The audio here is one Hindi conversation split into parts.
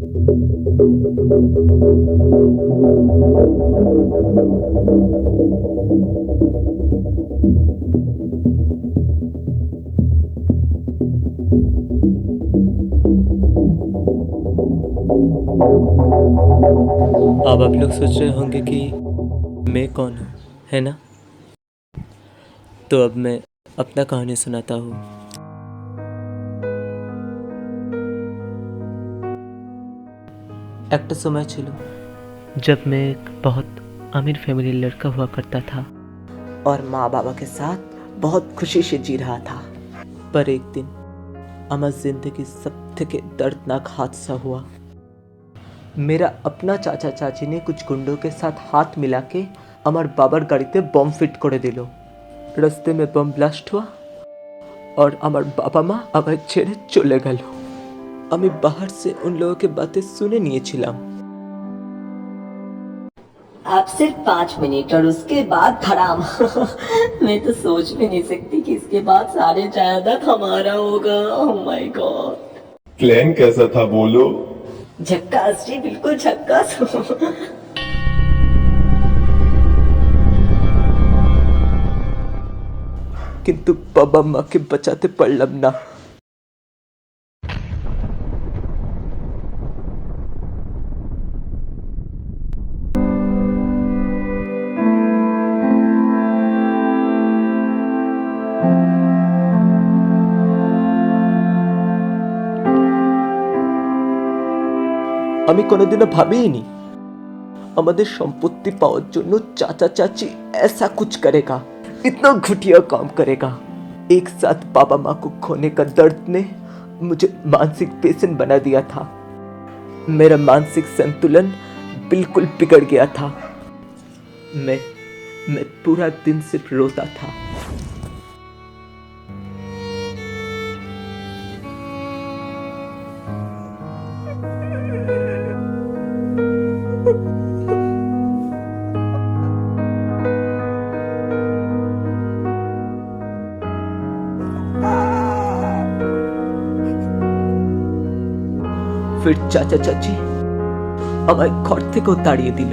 अब आप लोग सोच रहे होंगे कि मैं कौन हूँ, है ना? तो अब मैं अपना कहानी सुनाता हूँ। একটা সময় ছিল जब मैं एक बहुत अमीर फैमिली लड़का हुआ करता था और माँ बाबा के साथ बहुत खुशी से जी रहा था। पर एक दिन আমার जिंदगी सबसे दर्दनाक हादसा हुआ। मेरा अपना चाचा चाची ने कुछ गुंडों के साथ हाथ मिला के আমার বাবার গাড়িতে বম ফিট করে দিল। রাস্তে में बम ब्लास्ट हुआ और আমার বাবা মা আমায় ছেড়ে চলে গেল। আমি बाहर से उन लोगों की बातें सुने নিয়েছিলাম। अब सिर्फ 5 मिनट और उसके बाद धड़ाम। मैं तो सोच भी नहीं सकती कि इसके बाद सारे जायदाद हमारा होगा। Oh my God. प्लान कैसा था बोलो? झक्कास जी, बिल्कुल झक्कास। কিন্তু বাবা মাকে বাঁচাতে পারলাম না। আমি কোনোদিনও ভাবিনি আমাদের সম্পত্তি पाওয়ার জন্য चाचा चाची ऐसा कुछ करेगा, इतना घटिया काम करेगा। एक साथ बाबा माँ को खोने का दर्द ने मुझे मानसिक पेशेंट बना दिया था। मेरा मानसिक संतुलन बिल्कुल बिगड़ गया था। मैं पूरा दिन सिर्फ रोता था। फिर चाचा चाची আমায় ঘর থেকেও তাড়িয়ে দিল।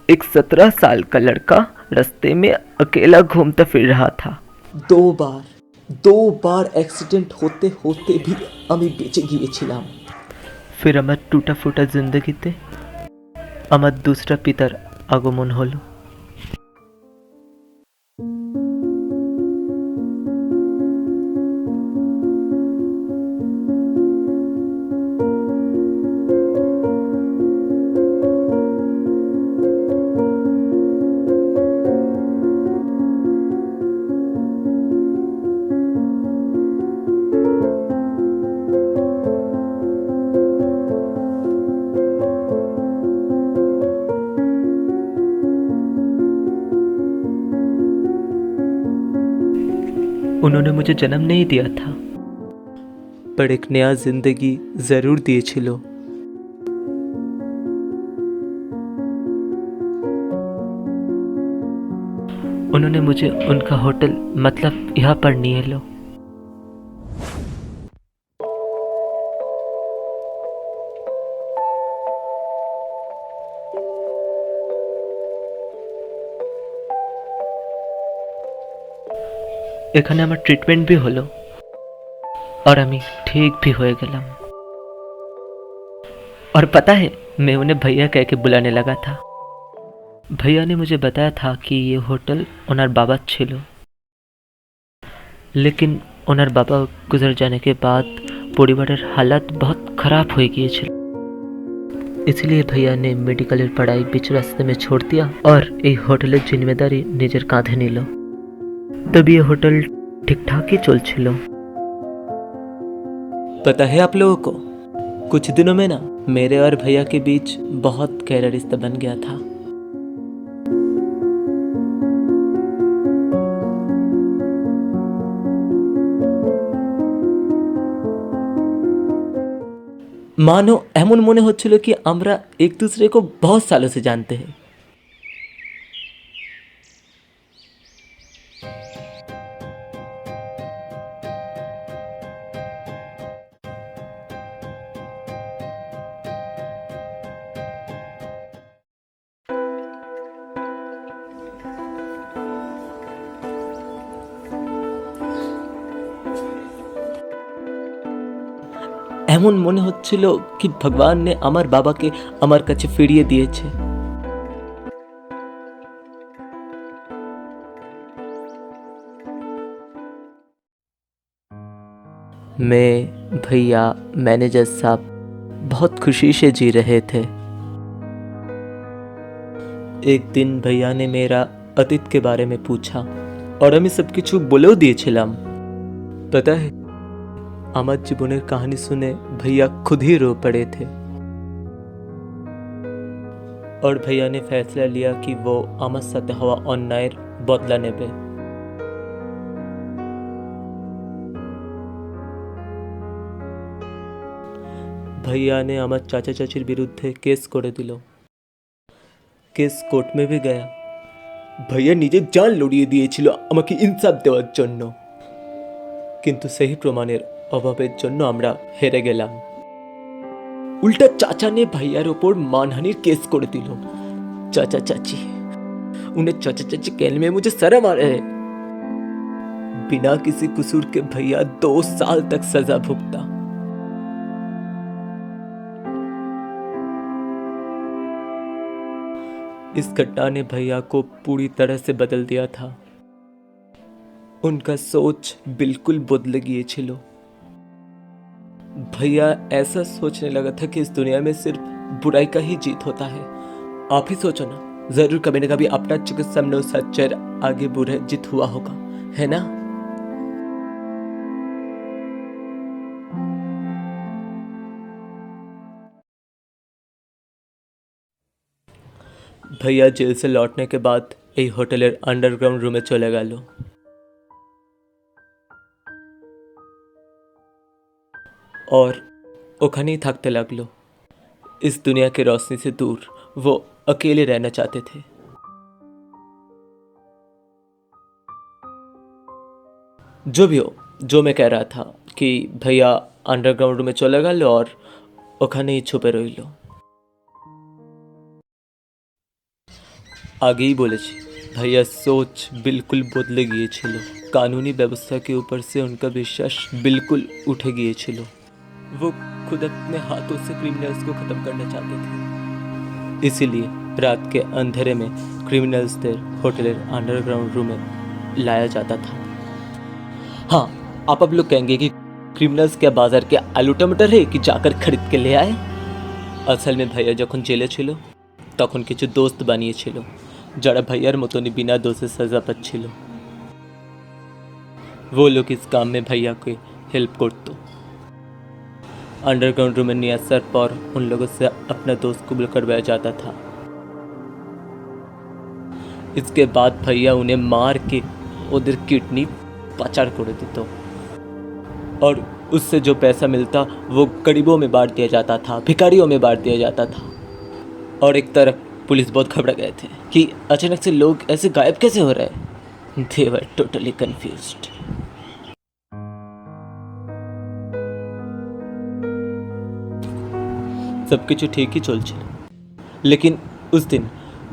एक 17 साल का लड़का रास्ते में अकेला घूमता फिर रहा था। दो बार एक्सीडेंट होते होते भी আমি বেঁচে গিয়েছিলাম। फिर আমার टूटा फूटा जिंदगीতে আমার दूसरा पितार আগমন হলো। उन्होंने मुझे जन्म नहीं दिया था, पर एक नया जिंदगी जरूर दिए छिलो। उन्होंने मुझे उनका होटल मतलब यहाँ पर नहीं लो। এখানে আমার ট্রিটমেন্ট भी হলো और আমি ठीक भी हो গেলাম। और पता है, मैं उन्हें भैया कह के बुलाने लगा था। भैया ने मुझे बताया था कि ये होटल ओनार बाबा छिलो, लेकिन ओनार बाबा गुजर जाने के बाद परिवारेर हालत बहुत खराब हो गई। इसलिए भैया ने मेडिकल पढ़ाई बीच रास्ते में छोड़ दिया और ये होटल जिम्मेदारी निजेर काँधे निल। तब ये होटल ठीक ठाक ही चल छिलो। पता है आप लोगों को, कुछ दिनों में ना मेरे और भैया के बीच बहुत गहरा रिश्ता बन गया था। मानो এমন মনে হচ্ছিল কি আমরা এক दूसरे को बहुत सालों से जानते हैं। এমন মনে হচ্ছিল কি ভগবান ने আমার বাবাকে আমার কাছে ফিরিয়ে দিয়েছে। मैं, भैया, मैनेजर साहब बहुत खुशी से जी रहे थे। एक दिन भैया ने मेरा अतीत के बारे में पूछा और আমি সবকিছু বলেও দিয়েছিলাম। पता है আমার জীবনের কাহিনী শুনে भैया खुद ही रो पड़े थे और भैया ने फैसला लिया कि वो আমার সাথে হওয়া অন্যায়ের বদলা নেবে। भैया ने আমার চাচা চাচির বিরুদ্ধে কেস করে দিল। কেস কোর্ট में भी गया। भैया নিজের জান লড়িয়ে দিয়েছিল আমাকে ইনসাফ দেওয়ার জন্য, কিন্তু সেই প্রমাণের অভাবের জন্য আমরা হেরে গেলাম। उल्टा चाचा ने भैयार ऊपर मानहानिर केस कर दिल। चाचा चाची, उन्हें चाचा चाची कहने में मुझे शर्म आ रहा है। बिना किसी कसूर के भैया 2 साल तक सजा भुगता। इस घटना ने भैया को पूरी तरह से बदल दिया था। उनका सोच बिल्कुल बदल गई छिलो। भैया ऐसा सोचने लगा था कि इस दुनिया में सिर्फ बुराई का ही जीत होता है। आप ही सोचो ना, जरूर कभी न कभी अपना चुके सामने सच्चाई आगे बुरा जीत हुआ होगा, है ना? भैया जेल से लौटने के बाद এই হোটেলের আন্ডারগ্রাউন্ড রুমে চলে গেল। और ওখানেই থাকতে লাগলো। इस दुनिया की रोशनी से दूर वो अकेले रहना चाहते थे। जो भी हो, जो मैं कह रहा था कि भैया अंडरग्राउंड में चले गए और ওখানেই छुपे রইল। আগেই বলেছি भैया सोच बिल्कुल बदले গিয়েছিল। कानूनी व्यवस्था के ऊपर से उनका विश्वास बिल्कुल उठ গিয়েছিল। वो खुद अपने हाथों से क्रिमिनल्स को खत्म करना चाहते थे। इसीलिए रात के अंधेरे में क्रिमिनल्स होटलेर अंडरग्राउंड रूम में लाया जाता था। हाँ, आप अब लोग कहेंगे कि क्रिमिनल्स क्या बाजार के आलू टमाटर है कि जाकर खरीद के ले आए। असल में भैया যখন জেলে ছিল তখন কিছু দোস্ত বানিয়েছিল যারা भैयार मतोनी बिना दोषे सजा पाচ্ছিল। वो लोग इस काम में भैया को हेल्प करतो। अंडरग्राउंड रूम में नियासर पर उन लोगों से अपना दोस्त कबूल करवाया जाता था। इसके बाद भैया उन्हें मार के उधर किडनी पाचार कर देते और उससे जो पैसा मिलता वो गरीबों में बांट दिया जाता था, भिखारियों में बांट दिया जाता था। और एक तरफ पुलिस बहुत घबरा गए थे कि अचानक से लोग ऐसे गायब कैसे हो रहे हैं। They were totally confused. सब कुछ ठीक ही चलছিল, लेकिन उस दिन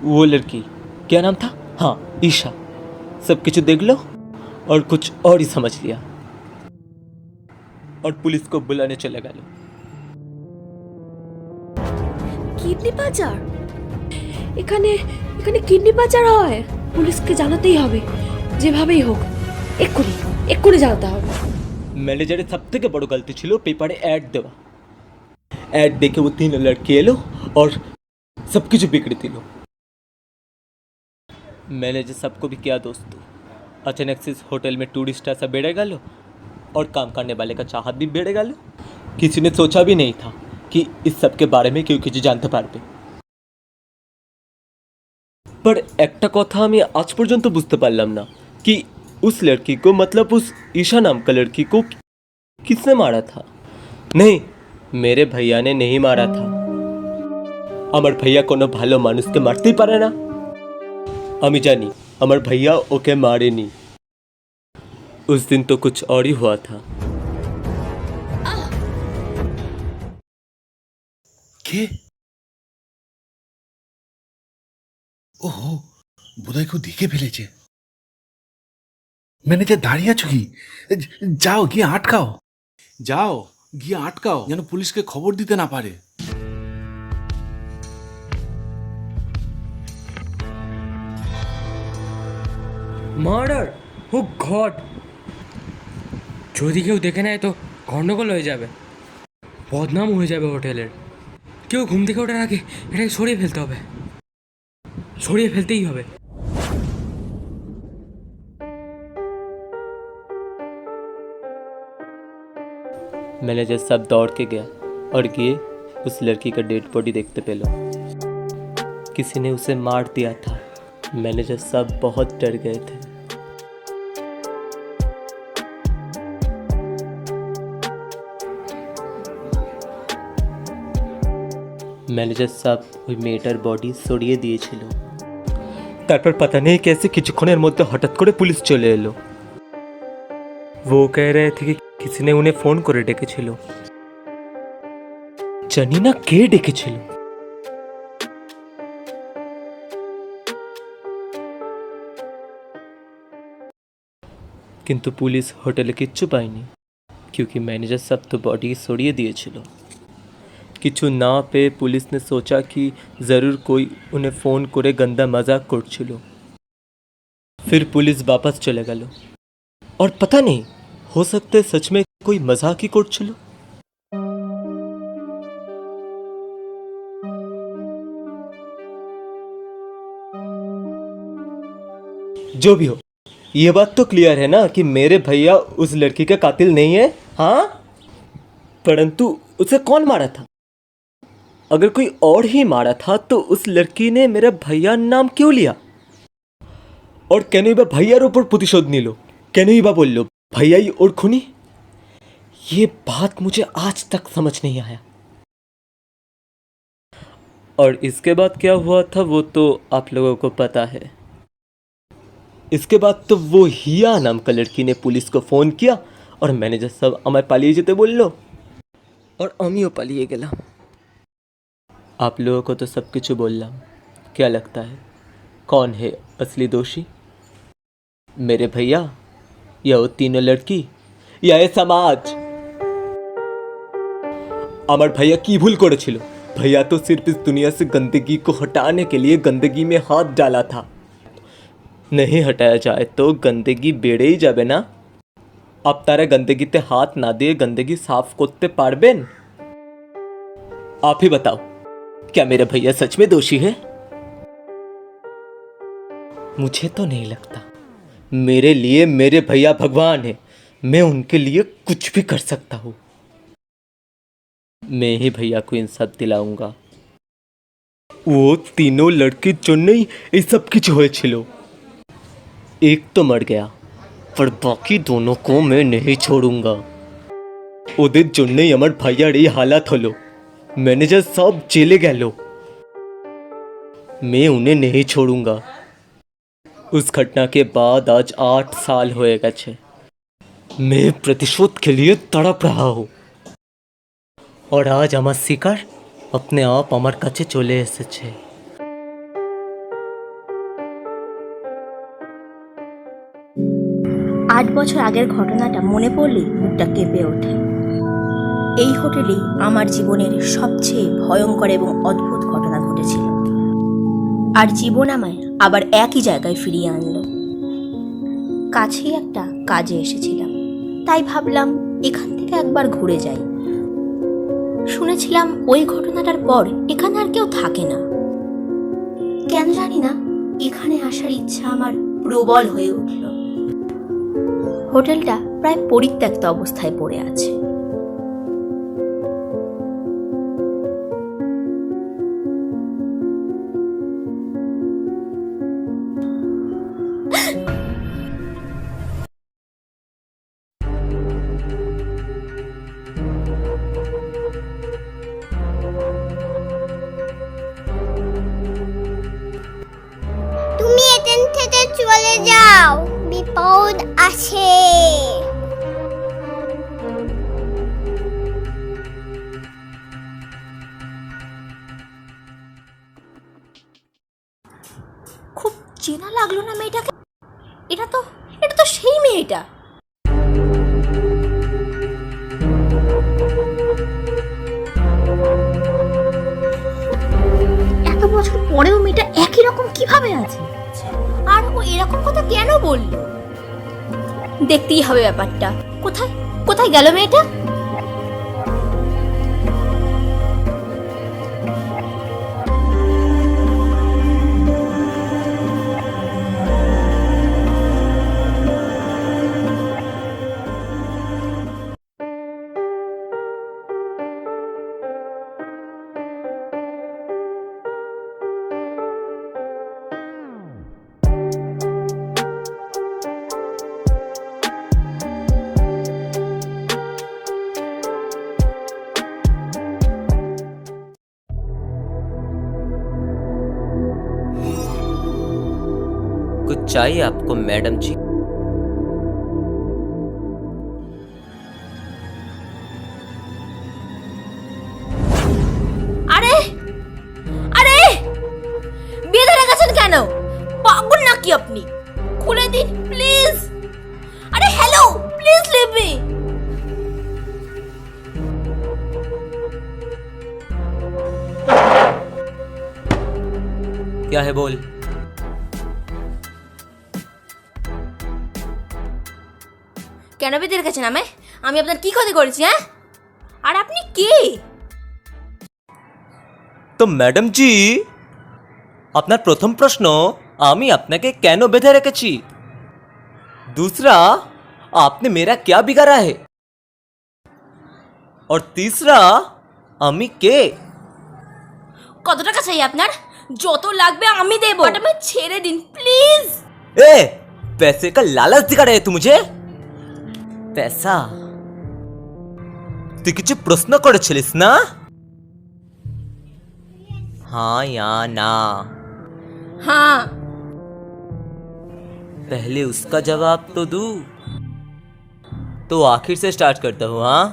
वो लड़की, क्या नाम था? हाँ, ईशा, सब कुछ देख लो और कुछ और ही समझ लिया और पुलिस को बुलाने चले गए। কিডনি পাচার? এখানে এখানে কিডনি পাচার হয়? পুলিশকে জানাতেই হবে, যেভাবেই হোক এক্ষুনি এক্ষুনি জানাতে হবে। ম্যানেজারের সব থেকে বড় গলতি ছিল পেপারে অ্যাড দেওয়া। অ্যাড দেখে वो 3 लड़के एलो और सब कुछ बिगड़ दिलो। मैनेजर सबको भी क्या दोस्तों, अचानक से इस होटल में टूरिस्ट ऐसा बेड़े गलो और काम करने वाले का चाहत भी बेड़े गलो। किसी ने सोचा भी नहीं था कि इस सब के बारे में क्यों কিছু জানতে পারবে। पर একটা কথা আমি আজ পর্যন্ত বুঝতে পারলাম না कि उस लड़की को, मतलब उस ईशा नाम का लड़की को किसने मारा था। नहीं, मेरे भैया ने नहीं मारा था। আমার भैया কোনো ভালো মানুষকে মারতেই পারে না। আমি জানি আমার भैया ওকে मारेनी। उस दिन तो कुछ और ही हुआ था। কে? ওহো, বোধহয় কেউ দেখে ফেলেছে। ম্যানেজার দাঁড়িয়ে আছো কি? যাও গিয়ে আটকাও, যাও গিয়ে আটকাও, যেন পুলিশকে খবর দিতে না পারে। মার্ডার! ও গড! যদি কেউ দেখে নেয় তো গন্ডগোল হয়ে যাবে, বদনাম হয়ে যাবে হোটেলের। কেউ ঘুম থেকে ওঠার আগে এটাকে সরিয়ে ফেলতে হবে, সরিয়ে ফেলতেই হবে। मैनेजर सब दौड़ के गया और गए उस लड़की का डेड बॉडी देखते पेलो। किसी ने उसे मार दिया था। मैनेजर सब बहुत डर गए थे। मैनेजर सब ওই মেয়েটার বডি সরিয়ে দিয়েছিল। তারপর पता नहीं कैसे কিছুক্ষণের মধ্যে হঠাৎ করে পুলিশ চলে এলো। वो कह रहे थे कि किसी ने उन्हें फोन করে ডেকেছিল। জানি না কে ডেকেছিল। কিন্তু পুলিশ হোটেলে কিচ্ছু পায়নি, क्योंकि मैनेजर सब तो बॉडी सड़िए दिएছিল। কিছু না পেয়ে पुलिस ने सोचा कि ज़रूर कोई उन्हें फ़ोन করে गंदा मजाक করছিল। फिर पुलिस वापस चले गलो और पता नहीं, हो सकते सच में कोई मजाक ही করছিল। जो भी हो, ये बात तो क्लियर है ना कि मेरे भैया उस लड़की का कातिल नहीं है। हाँ, परंतु उसे कौन मारा था? अगर कोई और ही मारा था तो उस लड़की ने मेरा भैया नाम क्यों लिया? और কেনই বা भैयार ऊपर प्रतिशोध নিল? কেনই বা বলল भैयाई और खूनी? ये बात मुझे आज तक समझ नहीं आया। और इसके बाद क्या हुआ था वो तो आप लोगों को पता है। इसके बाद तो वो हिया नाम का लड़की ने पुलिस को फ़ोन किया और मैनेजर सब আমায় পালিয়ে যেতে বললো और আমিও পালিয়ে গেলাম। आप लोगों को तो सब कुछ बोललाम। क्या लगता है कौन है असली दोषी? मेरे भैया या वो तीनों लड़की या ये समाज? আমার भैया की भूल করেছিল? भैया तो सिर्फ इस दुनिया से गंदगी को हटाने के लिए गंदगी में हाथ डाला था। नहीं हटाया जाए तो गंदगी बेड़े ही जाबे ना। अब तारा गंदगीते हाथ ना दिए गंदगी साफ करते पारबेन? आप ही बताओ, क्या मेरे भैया सच में दोषी है? मुझे तो नहीं लगता। मेरे लिए मेरे भैया भगवान है। मैं उनके लिए कुछ भी कर सकता हूँ। मैं ही भैया को इंसाफ दिलाऊंगा। वो तीनों लड़के जो नहीं ये सब कुछ হয়েছিল। एक तो मर गया, पर बाकी दोनों को मैं नहीं छोड़ूंगा। ওদের জন্যই আমার ভাইয়ার এই হালাত হলো। मैनेजर सब चले गए। मैं उन्हें नहीं छोड़ूंगा। उस घटना के बाद आज 8 साल हुए गए। मैं प्रतिशोध के लिए तड़प रहा हूँ और आज আমার শিকার अपने आप আমার কাছে চলে এসেছে। 8 বছর আগের ঘটনাটা মনে পড়লেই বুকটা কেঁপে ওঠে। এই হোটেলেই আমার জীবনের সবচেয়ে ভয়ঙ্কর এবং অদ্ভুত ঘটনা ঘটেছিল। আর জীবন আমায় আবার একই জায়গায় ফিরিয়ে আনলো। কাছেই একটা কাজে এসেছিলাম, তাই ভাবলাম এখান থেকে একবার ঘুরে যাই। শুনেছিলাম ওই ঘটনাটার পর এখানে আর কেউ থাকে না। কেন জানি না, এখানে আসার ইচ্ছা আমার প্রবল হয়ে উঠল। হোটেলটা প্রায় পরিত্যক্ত অবস্থায় পড়ে আছে। চেনা লাগলো না মেয়েটাকে? এটা তো সেই মেয়েটা। এত বছর পরেও মেয়েটা একই রকম কিভাবে আছে? আর ও এরকম কথা কেন বললো? দেখতেই হবে ব্যাপারটা। কোথায় কোথায় গেল মেয়েটা? कुछ चाहिए आपको मैडम जी? আরে আরে বেঁধে রেখেছেন কেন? পাগল নাকি আপনি? খুলে দিন প্লিজ। আরে হ্যালো, প্লিজ লিভ মি। क्या है बोल? কেন বেঁধে রেখেছেন আমায়? আমি আপনার কি ক্ষতি করেছি? হ্যাঁ, আর আপনি কে? তো ম্যাডাম জি, আপনার প্রথম প্রশ্ন, আমি আপনাকে কেন বেঁধে রেখেছি? दूसरा, आपने मेरा क्या बिगाड़ा है? और तीसरा, আমি কে? কত টাকা চাই আপনার? যত লাগবে আমি দেব। বাট আমায় ছেড়ে দিন প্লিজ। ए, पैसे का लालच दिखा रहे तू मुझे? पैसा? তুই কিছু প্রশ্ন করেছিলিস না? हाँ या ना? हाँ। पहले उसका जवाब तो दूं, तो आखिर से स्टार्ट करता हूँ। हाँ,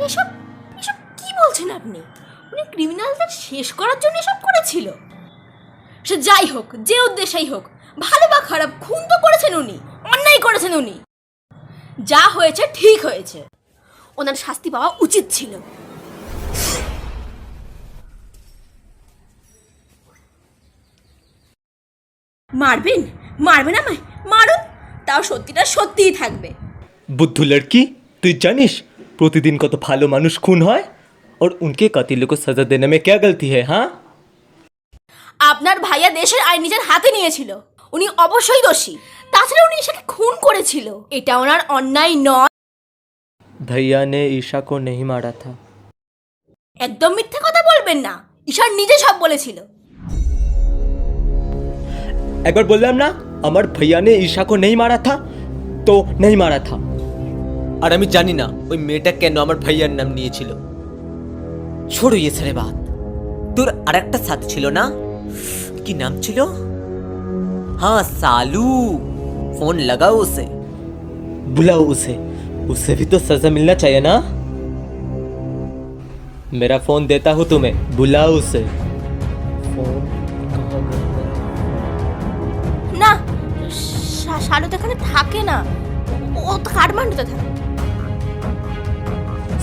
এসব এসব কি বলছেন আপনি? উনি ক্রিমিনালদের শেষ করার জন্য এসব করেছিল। সে যাই হোক, যে উদ্দেশ্যেই হোক, ভালো বা খারাপ, খুন তো করেছেন উনি, অন্যায় করেছেন উনি। যা হয়েছে ঠিক হয়েছে, ওনার শাস্তি পাওয়া উচিত ছিল। মারবেন মারবেন আমায়, মারুন, তাও সত্যিটা সত্যিই থাকবে। बुद्धू लड़की, তুই জানিস প্রতিদিন কত ভালো মানুষ খুন হয়? और उनके कातिलों को सजा देने में क्या गलती है? हाँ, আপনার ভাইয়া দেশের আইন নিজের হাতে নিয়েছিল, উনি অবশ্যই দোষী। তাছাড়া উনি ঈশাকে খুন করেছিল, এটা ওনার অন্যায় নয়। भैया ने ईशा को नहीं मारा था। একদম মিথ্যে কথা বলবেন না, ঈশার নিজে সব বলেছিল। একবার বললাম না আমার भैया ने ईशा को नहीं मारा था, तो नहीं मारा था। আর আমি জানি না ওই মেয়েটা কেন আমার ভাইয়ার নাম নিয়েছিল। छोड़ो ये सारे बात। তোর আরেকটা সাথী ছিল না, কি নাম ছিল? हाँ, सालू। फोन लगाओ उसे, बुलाओ उसे, उसे भी तो सजा मिलना चाहिए ना। मेरा फोन देता हूँ तुम्हें, बुलाओ उसे। फोन कहाँ गया? না, শালু তো এখানে থাকে না, ও তো কাঠমান্ডুতে থাকে।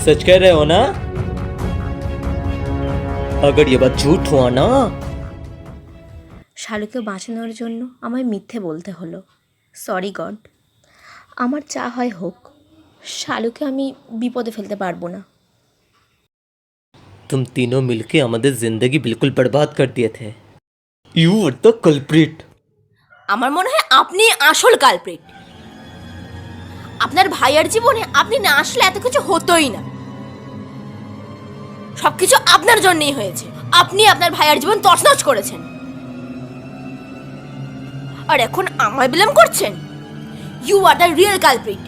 सच कह रहे हो ना? अगर ये बात झूठ हुआ ना, শালুকে বাঁচানোর জন্য আমায় মিথ্যে বলতে হলো। সরি গড, আমার যা হয় হোক, শালুকে আমি বিপদে ফেলতে পারবো না। तुम तीनों मिलके हमारी जिंदगी बिल्कुल बर्बाद कर दिए थे। You were the culprit. আমার মনে হয় আপনি আসল কালপ্রিট। আপনার ভাইয়ার জীবনে আপনি না আসলে এত কিছু হতোই না। সবকিছু আপনার জন্যই হয়েছে। আপনি আপনার ভাইয়ার জীবন তছনছ করেছেন, আর এখন আমায় ব্লেম করছেন। You are the real culprit.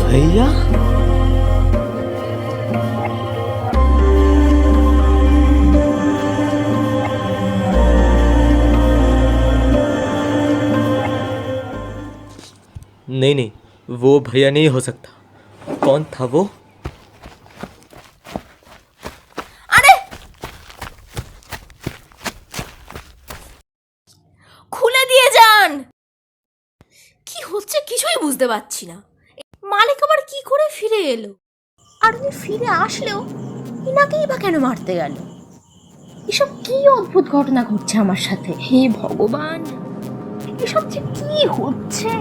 भैया? नहीं नहीं, वो भैया नहीं हो सकता। कौन था वो? আরে খুলে দিয়ে যান। কি হচ্ছে কিছুই বুঝতে পারছি না। মালিক আবার কি করে ফিরে এলো, আর উনি ফিরে আসলেও ইনাকেই বা কেন মারতে গেল? এসব কি অদ্ভুত ঘটনা ঘটছে আমার সাথে। হে ভগবান, এসব যে কি হচ্ছে।